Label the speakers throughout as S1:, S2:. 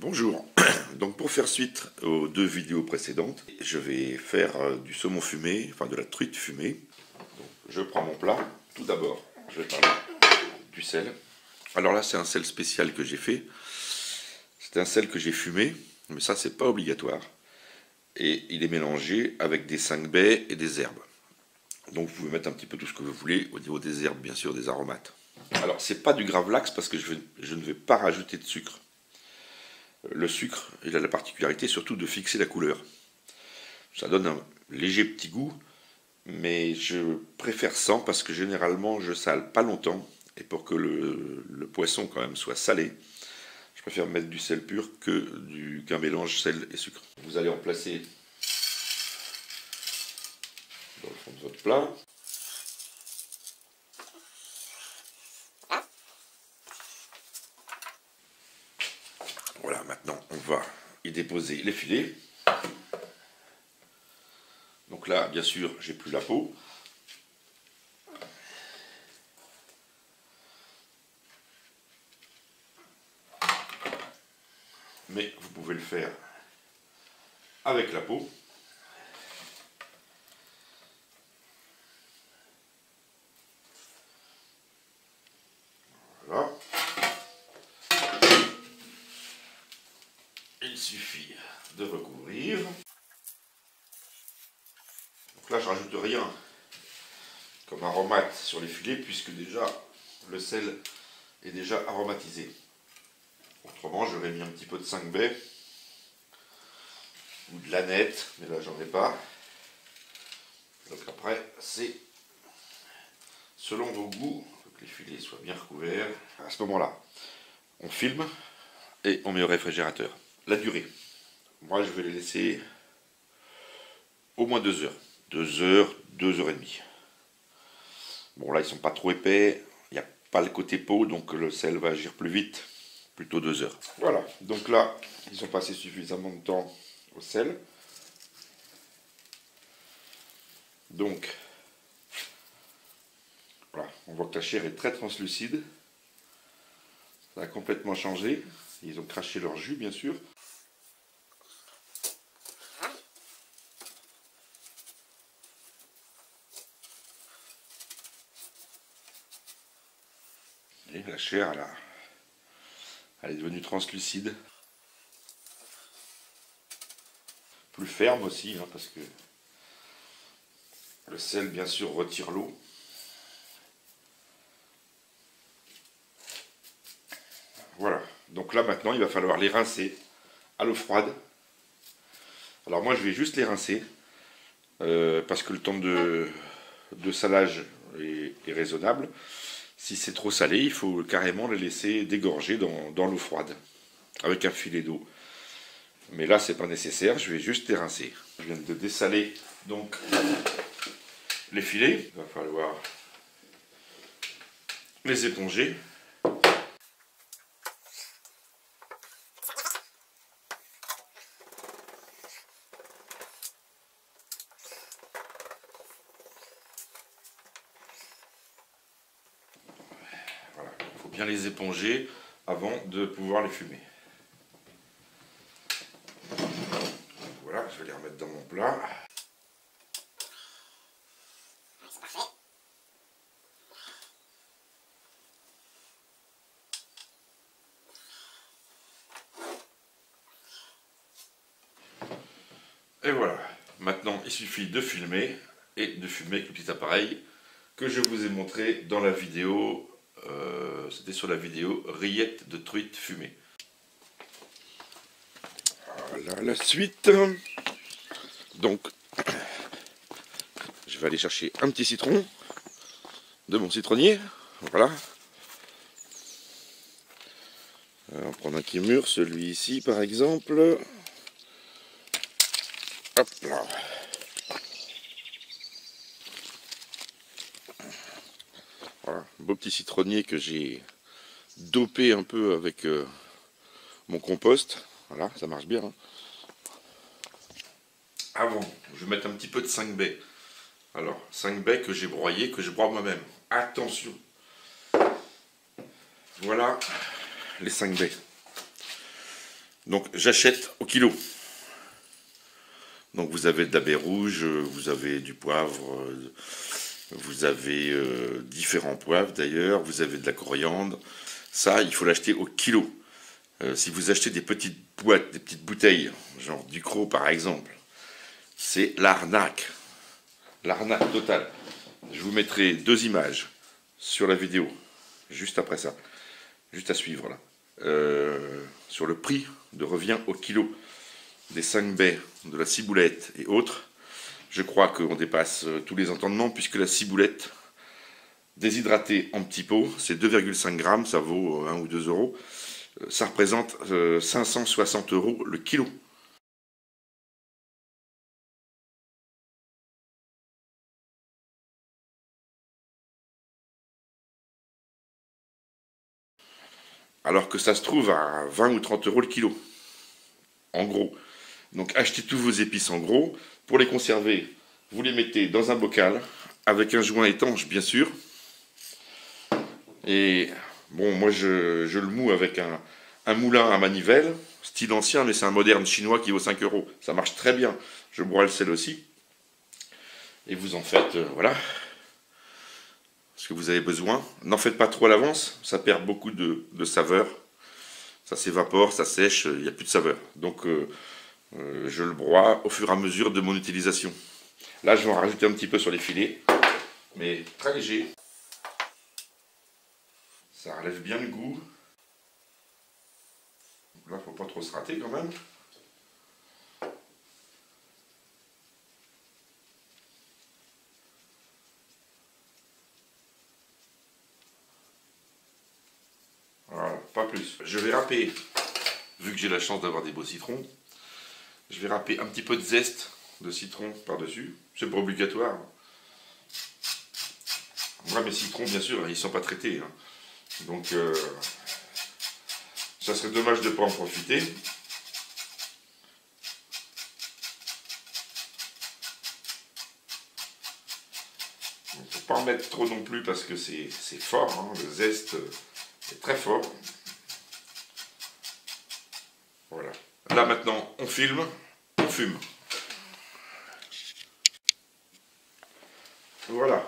S1: Bonjour, donc pour faire suite aux deux vidéos précédentes, je vais faire du saumon fumé, enfin de la truite fumée. Donc, je prends mon plat, tout d'abord je vais parler du sel. Alors là c'est un sel spécial que j'ai fait, c'est un sel que j'ai fumé, mais ça c'est pas obligatoire. Et il est mélangé avec des 5 baies et des herbes. Donc vous pouvez mettre un petit peu tout ce que vous voulez, au niveau des herbes bien sûr, des aromates. Alors c'est pas du gravlax parce que je ne vais pas rajouter de sucre. Le sucre, il a la particularité surtout de fixer la couleur. Ça donne un léger petit goût, mais je préfère sans parce que généralement je sale pas longtemps. Et pour que le poisson quand même soit salé, je préfère mettre du sel pur qu'un mélange sel et sucre. Vous allez en placer dans le fond de votre plat. Voilà, maintenant on va y déposer les filets. Donc là, bien sûr, j'ai plus la peau. Mais vous pouvez le faire avec la peau. Voilà. Il suffit de recouvrir. Donc là, je rajoute rien comme aromate sur les filets puisque déjà le sel est déjà aromatisé. Autrement, j'aurais mis un petit peu de 5 baies ou de l'aneth, mais là j'en ai pas. Donc après, c'est selon vos goûts, il faut que les filets soient bien recouverts. À ce moment-là, on filme et on met au réfrigérateur. La durée, moi je vais les laisser au moins 2 heures. 2 heures, 2 heures et demie. Bon là ils sont pas trop épais, il n'y a pas le côté peau, donc le sel va agir plus vite, plutôt 2 heures. Voilà, donc là ils ont passé suffisamment de temps au sel. Donc voilà, on voit que la chair est très translucide. Ça a complètement changé. Ils ont craché leur jus bien sûr. Et la chair, elle est devenue translucide. Plus ferme aussi, hein, parce que le sel, bien sûr, retire l'eau. Voilà. Donc là, maintenant, il va falloir les rincer à l'eau froide. Alors moi, je vais juste les rincer, parce que le temps de salage est raisonnable. Si c'est trop salé, il faut carrément les laisser dégorger dans l'eau froide, avec un filet d'eau. Mais là, c'est pas nécessaire, je vais juste les rincer. Je viens de dessaler donc les filets. Il va falloir les éponger. Voilà, il faut bien les éponger avant de pouvoir les fumer. Voilà, je vais les remettre dans mon plat. Et voilà, maintenant il suffit de filmer et de fumer avec le petit appareil que je vous ai montré dans la vidéo, c'était sur la vidéo rillettes de truite fumée. Voilà la suite. Donc, je vais aller chercher un petit citron de mon citronnier. Voilà. On va prendre un qui est mûr, celui ici par exemple. Hop là. Voilà, beau petit citronnier que j'ai dopé un peu avec mon compost. Voilà, ça marche bien. Hein. Avant, je vais mettre un petit peu de 5 baies. Alors, 5 baies que j'ai broyées, que je broie moi-même. Attention. Voilà les 5 baies. Donc j'achète au kilo. Donc vous avez de la baie rouge, vous avez du poivre, vous avez différents poivres d'ailleurs, vous avez de la coriandre. Ça, il faut l'acheter au kilo. Si vous achetez des petites boîtes, des petites bouteilles, genre Ducros par exemple, c'est l'arnaque. L'arnaque totale. Je vous mettrai 2 images sur la vidéo, juste après ça, juste à suivre là, sur le prix de revient au kilo des 5 baies, de la ciboulette et autres. Je crois qu'on dépasse tous les entendements, puisque la ciboulette déshydratée en petits pots, c'est 2,5 grammes, ça vaut 1 ou 2 euros. Ça représente 560 euros le kilo. Alors que ça se trouve à 20 ou 30 euros le kilo, en gros. Donc achetez tous vos épices en gros. Pour les conserver, vous les mettez dans un bocal, avec un joint étanche bien sûr. Et bon, moi je le moue avec un moulin à manivelle, style ancien, mais c'est un moderne chinois qui vaut 5 euros. Ça marche très bien. Je broie le sel aussi. Et vous en faites, voilà, ce que vous avez besoin. N'en faites pas trop à l'avance, ça perd beaucoup de saveur. Ça s'évapore, ça sèche, il n'y a plus de saveur. Donc je le broie au fur et à mesure de mon utilisation. Là, je vais en rajouter un petit peu sur les filets, mais très léger. Ça relève bien le goût. Donc là, il ne faut pas trop se rater quand même. Voilà, pas plus. Je vais râper, vu que j'ai la chance d'avoir des beaux citrons, je vais râper un petit peu de zeste de citron par-dessus. C'est pas obligatoire. Moi, mes citrons, bien sûr, ils ne sont pas traités. Hein. Donc, ça serait dommage de ne pas en profiter. Il ne faut pas en mettre trop non plus parce que c'est fort. Hein. Le zeste est très fort. Voilà. Là, maintenant, on filme, on fume. Voilà.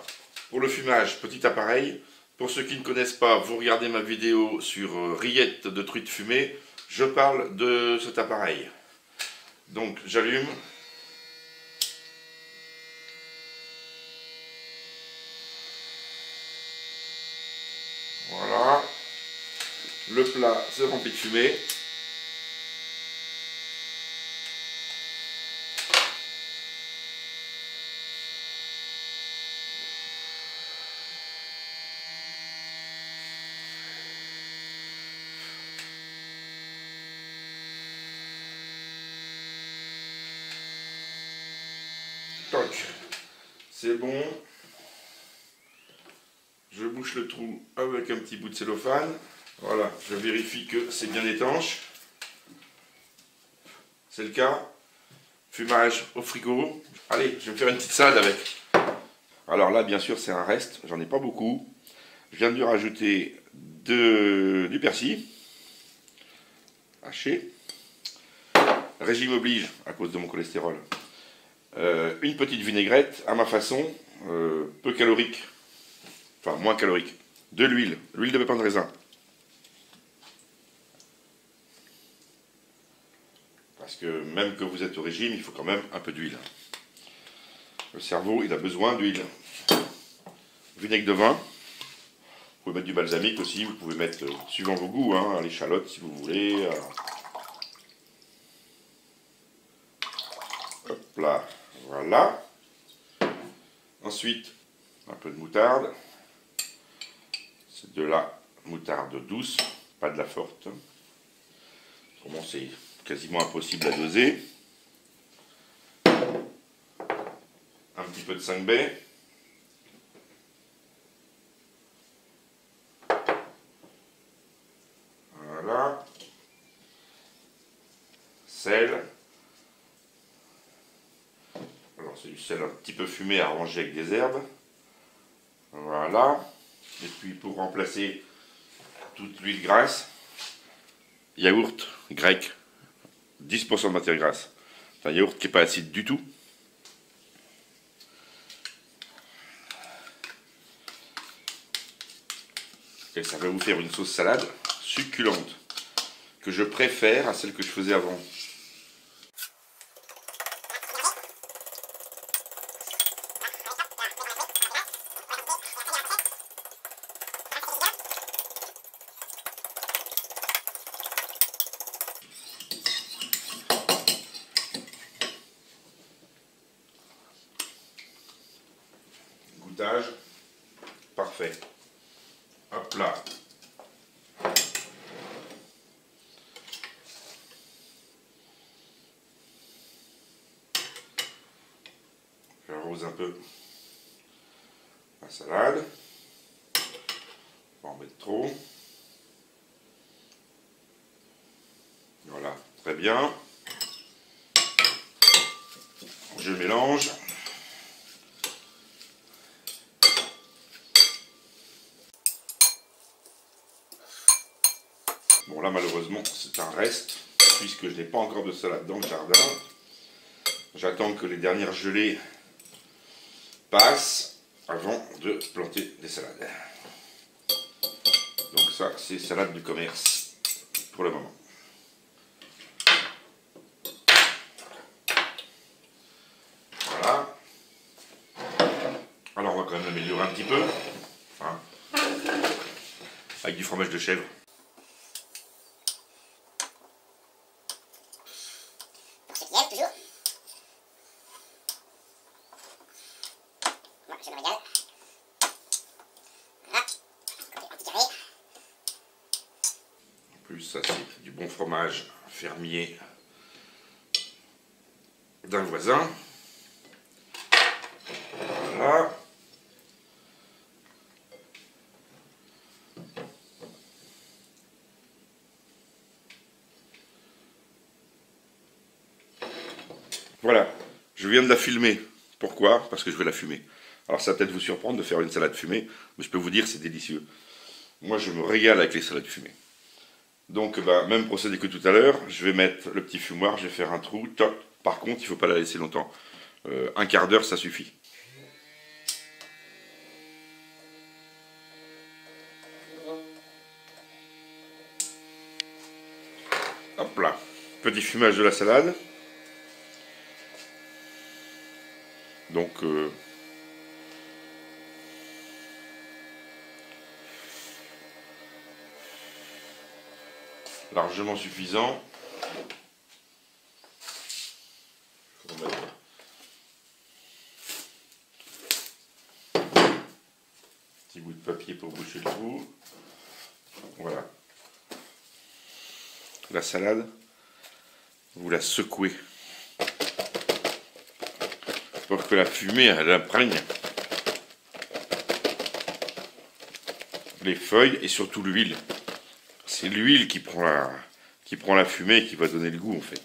S1: Pour le fumage, petit appareil. Pour ceux qui ne connaissent pas, vous regardez ma vidéo sur rillettes de truite fumée. Je parle de cet appareil. Donc j'allume. Voilà. Le plat se remplit de fumée. Toc. C'est bon. Je bouche le trou avec un petit bout de cellophane. Voilà, je vérifie que c'est bien étanche. C'est le cas. Fumage au frigo. Allez, je vais me faire une petite salade avec. Alors là, bien sûr, c'est un reste. J'en ai pas beaucoup. Je viens de lui rajouter du persil haché. Régime oblige à cause de mon cholestérol. Une petite vinaigrette à ma façon, peu calorique. Enfin, moins calorique. De l'huile de pépins de raisin. Parce que même que vous êtes au régime, il faut quand même un peu d'huile. Le cerveau, il a besoin d'huile. Vinaigre de vin. Vous pouvez mettre du balsamique aussi, vous pouvez mettre, suivant vos goûts, hein, l'échalote si vous voulez. Hop là, voilà. Ensuite, un peu de moutarde. C'est de la moutarde douce, pas de la forte. Autrement, c'est quasiment impossible à doser. Un petit peu de 5 baies. Voilà. Sel. Alors c'est du sel un petit peu fumé arrangé avec des herbes. Voilà. Et puis pour remplacer toute l'huile grasse, yaourt grec 10% de matière grasse. C'est un yaourt qui n'est pas acide du tout. Et ça va vous faire une sauce salade succulente, que je préfère à celle que je faisais avant. Goûtage parfait. Hop là. J'arrose un peu la salade. Pas en mettre trop. Voilà, très bien. Je mélange. Bon là malheureusement c'est un reste, puisque je n'ai pas encore de salade dans le jardin. J'attends que les dernières gelées passent avant de planter des salades. Donc ça c'est salade du commerce pour le moment. Voilà. Alors on va quand même améliorer un petit peu. Hein, avec du fromage de chèvre.
S2: Toujours. Moi, je me régale. Voilà. Un petit carré.
S1: En plus, ça c'est du bon fromage fermier d'un voisin. Voilà. Voilà, je viens de la filmer. Pourquoi? Parce que je vais la fumer. Alors ça va peut-être vous surprendre de faire une salade fumée, mais je peux vous dire c'est délicieux. Moi je me régale avec les salades fumées. Donc même procédé que tout à l'heure, je vais mettre le petit fumoir, je vais faire un trou, top. Par contre il ne faut pas la laisser longtemps. Un quart d'heure ça suffit. Hop là, petit fumage de la salade. Donc largement suffisant. Petit bout de papier pour boucher le trou. Voilà. La salade, vous la secouez pour que la fumée elle imprègne les feuilles et surtout l'huile. C'est l'huile qui prend la fumée et qui va donner le goût en fait.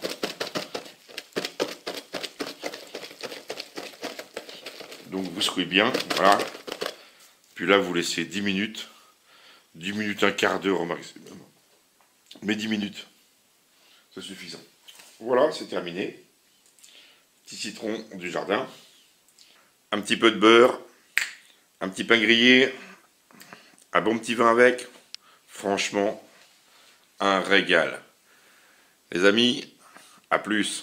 S1: Donc vous secouez bien, voilà. Puis là vous laissez 10 minutes, un quart d'heure au maximum. Mais 10 minutes, c'est suffisant. Voilà, c'est terminé. Petit citron du jardin, un petit peu de beurre, un petit pain grillé, un bon petit vin avec. Franchement, un régal. Les amis, à plus.